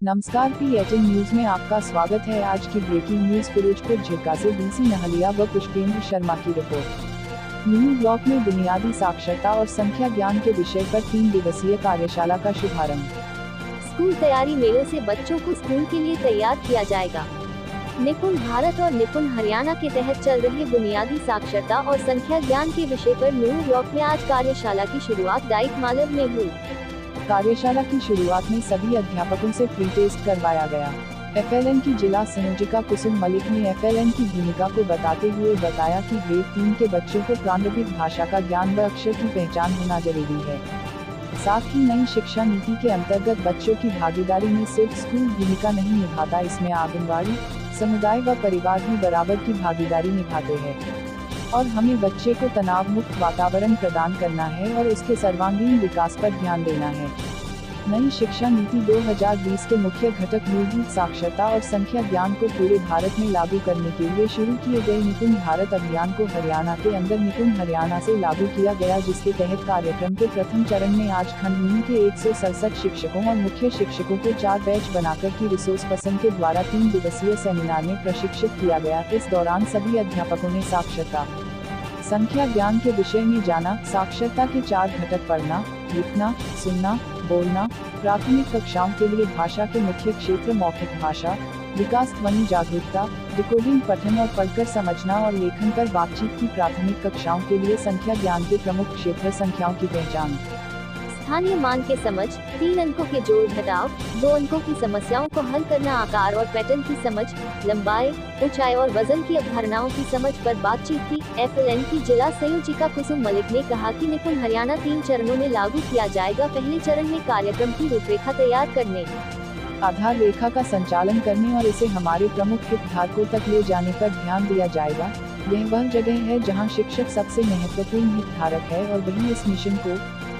नमस्कार, PA18 news में आपका स्वागत है। आज की ब्रेकिंग न्यूज फिरोजपुर झिरका से डीसी नहलिया व पुष्पेंद्र शर्मा की रिपोर्ट। न्यू ब्लॉक में बुनियादी साक्षरता और संख्या ज्ञान के विषय पर 3 दिवसीय कार्यशाला का शुभारंभ। स्कूल तैयारी मेलों से बच्चों को स्कूल के लिए तैयार किया जाएगा। निपुण भारत और निपुण हरियाणा के तहत चल रही बुनियादी साक्षरता और संख्या ज्ञान के विषय पर न्यू ब्लॉक में आज कार्यशाला की शुरुआत डाइट मालव में हुई। कार्यशाला की शुरुआत में सभी अध्यापकों से प्री टेस्ट करवाया गया। FLN की जिला संयोजिका कुसुम मलिक ने FLN की भूमिका को बताते हुए बताया कि ग्रेड 3 के बच्चों को प्रारंभिक भाषा का ज्ञान व अक्षर की पहचान होना जरूरी है। साथ ही नई शिक्षा नीति के अंतर्गत बच्चों की भागीदारी में सिर्फ स्कूल भूमिका नहीं निभाता, इसमें आंगनबाड़ी, समुदाय व परिवार भी बराबर की भागीदारी निभाते हैं और हमें बच्चे को तनाव मुक्त वातावरण प्रदान करना है और उसके सर्वांगीण विकास पर ध्यान देना है। नई शिक्षा नीति 2020 के मुख्य घटक मूलभूत साक्षरता और संख्या ज्ञान को पूरे भारत में लागू करने के लिए शुरू किए गए निपुण भारत अभियान को हरियाणा के अंदर निपुण हरियाणा से लागू किया गया, जिसके तहत कार्यक्रम के प्रथम चरण में आज खंड के 167 शिक्षकों और मुख्य शिक्षकों को 4 बैच बनाकर की रिसोर्स पर्सन के द्वारा 3 दिवसीय सेमिनार में प्रशिक्षित किया गया। इस दौरान सभी अध्यापकों ने साक्षरता संख्या ज्ञान के विषय में जाना। साक्षरता के 4 घटक पढ़ना, लिखना, सुनना, बोलना, प्राथमिक कक्षाओं के लिए भाषा के मुख्य क्षेत्र मौखिक भाषा, विकास, ध्वनि जागरूकता, डिकोडिंग, पठन और पढ़कर समझना और लेखन पर बातचीत की प्राथमिक कक्षाओं के लिए संख्या ज्ञान के प्रमुख क्षेत्र संख्याओं की पहचान, स्थानीय मान के समझ, 3 अंकों के जोड़ घटाव, 2 अंकों की समस्याओं को हल करना, आकार और पैटर्न की समझ, लंबाई, ऊंचाई और वजन की अवधारणाओं की समझ पर बातचीत की। FLN की जिला संयोजिका कुसुम मलिक ने कहा कि निपुण हरियाणा 3 चरणों में लागू किया जाएगा। पहले चरण में कार्यक्रम की रूपरेखा तैयार करने, आधार रेखा का संचालन करने और इसे हमारे प्रमुख हितधारकों तक ले जाने पर ध्यान दिया जाएगा। यह वह जगह है जहां शिक्षक सबसे महत्वपूर्ण हितधारक है और वही इस मिशन को,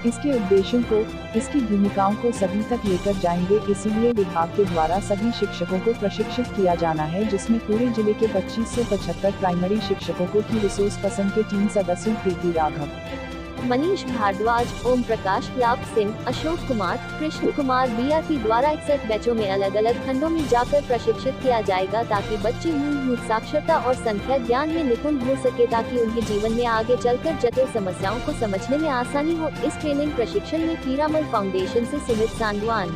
इसके उद्देश्यों को, इसकी भूमिकाओं को सभी तक लेकर जाएंगे। इसीलिए विभाग के द्वारा सभी शिक्षकों को प्रशिक्षित किया जाना है, जिसमें पूरे जिले के 2575 प्राइमरी शिक्षकों को की रिसोर्स पर्सन के 3 सदस्यों प्रीति राघव, मनीष भारद्वाज, ओम प्रकाश, लाभ सिंह, अशोक कुमार, कृष्ण कुमार BRP द्वारा 61 बैचों में अलग अलग खंडों में जाकर प्रशिक्षित किया जाएगा, ताकि बच्चे मूलभूत साक्षरता और संख्या ज्ञान में निपुण हो सके, ताकि उन्हें जीवन में आगे चलकर जटिल समस्याओं को समझने में आसानी हो। इस ट्रेनिंग प्रशिक्षण में पीरामल फाउंडेशन से सुमित सांडवान,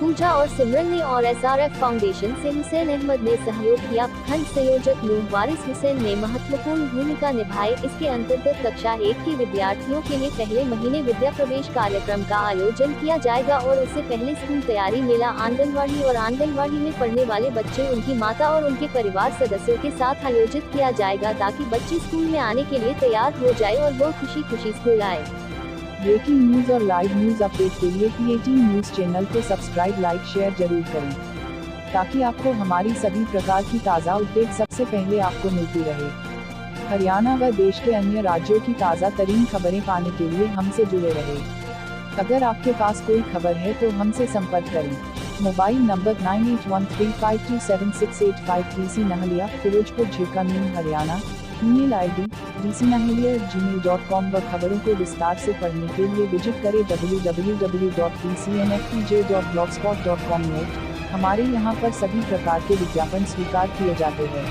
पूजा और सिमरन ने और SRF फाउंडेशन से हुसैन अहमद ने सहयोग किया। खंड संयोजक नूह वारिस हुसैन ने महत्वपूर्ण भूमिका निभाई। इसके अंतर्गत कक्षा 1 के विद्यार्थियों के लिए पहले महीने विद्या प्रवेश कार्यक्रम का आयोजन किया जाएगा और उससे पहले स्कूल तैयारी मेला आंगनवाड़ी और आंगनवाड़ी में पढ़ने वाले बच्चे, उनकी माता और उनके परिवार सदस्यों के साथ आयोजित किया जाएगा, ताकि बच्चे स्कूल में आने के लिए तैयार हो जाए और वो खुशी खुशी स्कूल आए। ब्रेकिंग न्यूज और लाइव न्यूज अपडेट के लिए PA18 न्यूज चैनल को सब्सक्राइब, लाइक, शेयर जरूर करें, ताकि आपको हमारी सभी प्रकार की ताज़ा अपडेट सबसे पहले आपको मिलती रहे। हरियाणा व देश के अन्य राज्यों की ताज़ा तरीन खबरें पाने के लिए हमसे जुड़े रहे। अगर आपके पास कोई खबर है तो हमसे संपर्क करें। Mobile number 9813527685, DC Nahlia, Firozpur Jhirka, Nuh Haryana. Email ID dcnahlia@gmail.com व खबरों को विस्तार से पढ़ने के लिए विजिट करें www.dcnftj.blogspot.com। हमारे यहाँ पर सभी प्रकार के विज्ञापन स्वीकार किए जाते हैं।